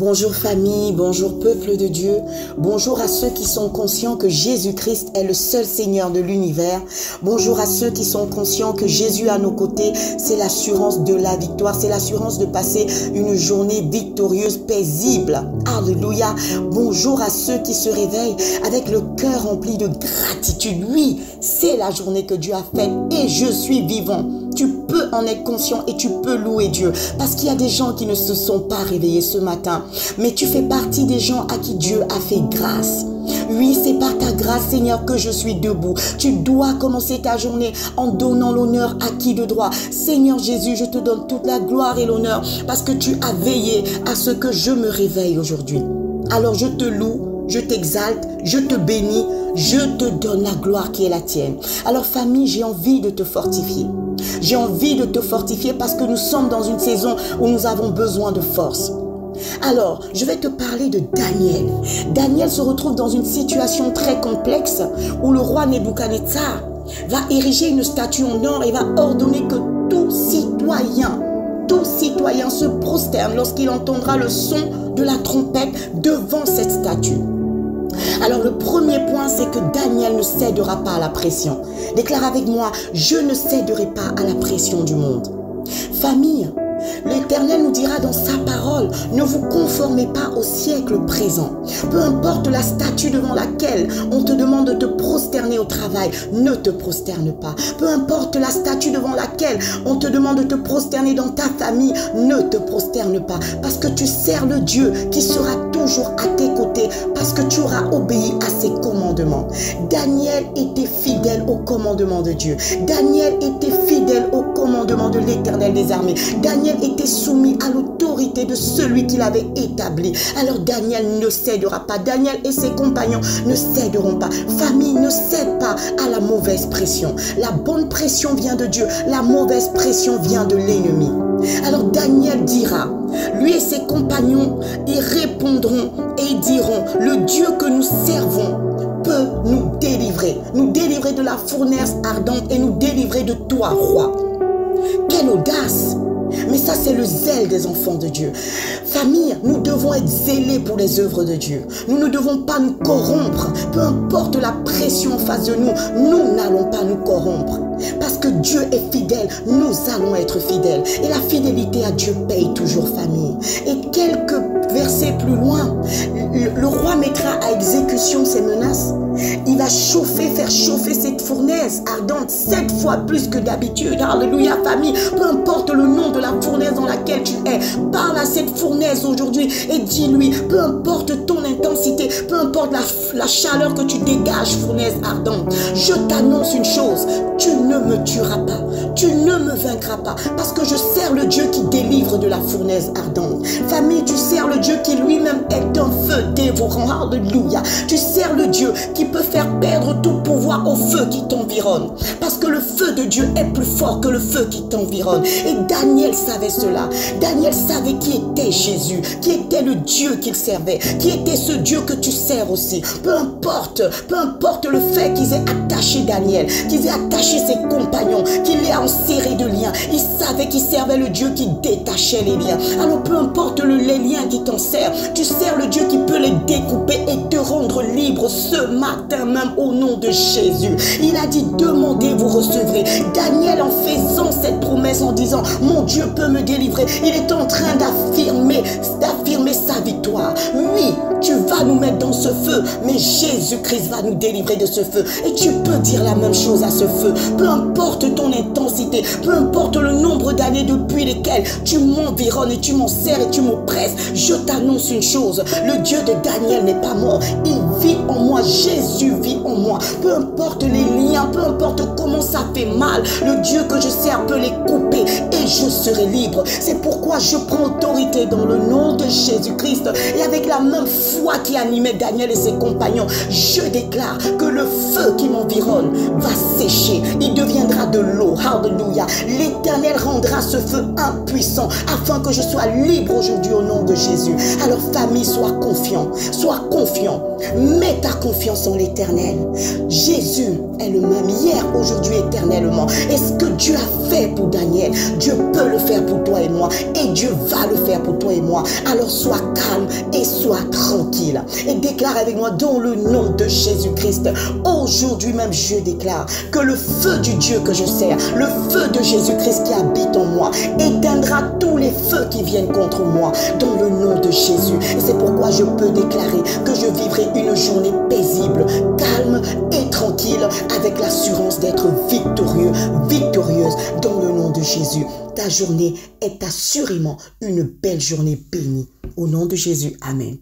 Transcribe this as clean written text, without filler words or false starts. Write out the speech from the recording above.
Bonjour famille, bonjour peuple de Dieu, bonjour à ceux qui sont conscients que Jésus-Christ est le seul Seigneur de l'univers. Bonjour à ceux qui sont conscients que Jésus à nos côtés, c'est l'assurance de la victoire, c'est l'assurance de passer une journée victorieuse, paisible. Alléluia. Bonjour à ceux qui se réveillent avec le cœur rempli de gratitude. Oui, c'est la journée que Dieu a faite et je suis vivant. Tu peux en être conscient et tu peux louer Dieu. Parce qu'il y a des gens qui ne se sont pas réveillés ce matin. Mais tu fais partie des gens à qui Dieu a fait grâce. Oui, c'est par ta grâce, Seigneur, que je suis debout. Tu dois commencer ta journée en donnant l'honneur à qui de droit. Seigneur Jésus, je te donne toute la gloire et l'honneur parce que tu as veillé à ce que je me réveille aujourd'hui. Alors je te loue, je t'exalte, je te bénis, je te donne la gloire qui est la tienne. Alors famille, j'ai envie de te fortifier. J'ai envie de te fortifier parce que nous sommes dans une saison où nous avons besoin de force. Alors, je vais te parler de Daniel. Daniel se retrouve dans une situation très complexe où le roi Nebuchadnezzar va ériger une statue en or et va ordonner que tout citoyen se prosterne lorsqu'il entendra le son de la trompette devant cette statue. Alors le premier point, c'est que Daniel ne cédera pas à la pression. Déclare avec moi, je ne céderai pas à la pression du monde. Famille, l'Éternel nous dira dans sa parole, ne vous conformez pas au siècle présent. Peu importe la statue devant laquelle on te demande de te prosterner au travail, ne te prosterne pas. Peu importe la statue devant laquelle on te demande de te prosterner dans ta famille, ne te prosterne pas. Parce que tu sers le Dieu qui sera toujours à tes côtés, parce que tu auras obéi à ses commandements. Daniel était fidèle au commandement de Dieu. Daniel était fidèle au commandement de l'Éternel des armées. Daniel était soumis à l'autorité de celui qui l'avait établi. Alors Daniel ne cédera pas. Daniel et ses compagnons ne céderont pas. Famille, ne cède pas à la mauvaise pression. La bonne pression vient de Dieu. La mauvaise pression vient de l'ennemi. Alors Daniel dira, lui et ses compagnons, ils répondront et ils diront, le Dieu que nous servons peut nous délivrer de la fournaise ardente et nous délivrer de toi, roi. Quelle audace! Mais ça, c'est le zèle des enfants de Dieu. Famille, nous devons être zélés pour les œuvres de Dieu. Nous ne devons pas nous corrompre. Peu importe la pression en face de nous, nous n'allons pas nous corrompre. Parce que Dieu est fidèle, nous allons être fidèles. Et la fidélité à Dieu paye toujours, famille. Et quelques versets plus loin, le roi mettra à exécution ses menaces. Il va faire chauffer cette fournaise ardente 7 fois plus que d'habitude. Alléluia, famille. Peu importe le nom de la fournaise dans laquelle tu es, parle à cette fournaise aujourd'hui et dis-lui, peu importe ton intensité, peu importe la chaleur que tu dégages, fournaise ardente, je t'annonce une chose, tu ne me tueras pas, tu ne me vaincras pas, parce que je sers le Dieu qui délivre de la fournaise ardente. Famille, tu sers le Dieu qui lui-même est un feu dévorant. Alléluia. Tu sers le Dieu qui peut faire perdre tout pouvoir au feu qui t'environne. Parce que le feu de Dieu est plus fort que le feu qui t'environne. Et Daniel savait cela. Daniel savait qui était Jésus, qui était le Dieu qu'il servait, qui était ce Dieu que tu sers aussi. Peu importe le fait qu'ils aient attaché Daniel, qu'ils aient attaché ses compagnons, qu'il ait enserré de liens. Il savait qu'il servait le Dieu qui détachait les liens. Alors peu importe les liens qui t'en servent, tu sers le Dieu qui peut les découper et te rendre libre ce matin même au nom de Jésus. Il a dit, demandez, vous recevrez. Daniel, en faisant cette promesse, en disant, mon Dieu peut me délivrer, il est en train d'affirmer sa victoire. Oui, tu vas nous mettre dans ce feu, mais Jésus-Christ va nous délivrer de ce feu. Et tu peux dire la même chose à ce feu. Peu importe ton intensité, peu importe le nombre d'années depuis lesquelles tu m'environnes et tu m'en sers et tu m'oppresses, je t'annonce une chose, le Dieu de Daniel n'est pas mort, il vit en moi, Jésus vit en moi. Peu importe les liens, peu importe comment ça fait mal, le Dieu que je sers peut les couper et je serai libre. C'est pourquoi je prends autorité dans le nom de Jésus-Christ et avec la même foi qui animait Daniel et ses compagnons, je déclare que le feu qui m'environne va sécher, il deviendra de l'eau. Alléluia. L'Éternel rendra ce feu impuissant afin que je sois libre aujourd'hui au nom de Jésus. Alors famille, sois confiant, mets ta confiance en l'Éternel. Jésus est le même hier, aujourd'hui, éternellement. Et ce que Dieu a fait pour Daniel, Dieu peut le faire pour toi et moi. Et Dieu va le faire pour toi et moi. Alors sois calme et sois tranquille. Et déclare avec moi dans le nom de Jésus-Christ. Aujourd'hui même, je déclare que le feu du Dieu que je sers, le feu de Jésus-Christ qui habite en moi, éteindra tous les feux qui viennent contre moi dans le nom de Jésus. Et c'est pourquoi je peux déclarer que je vivrai une journée paisible, calme et tranquille, avec l'assurance d'être victorieux, victorieuse dans le nom de Jésus. Ta journée est assurément une belle journée bénie. Au nom de Jésus, amen.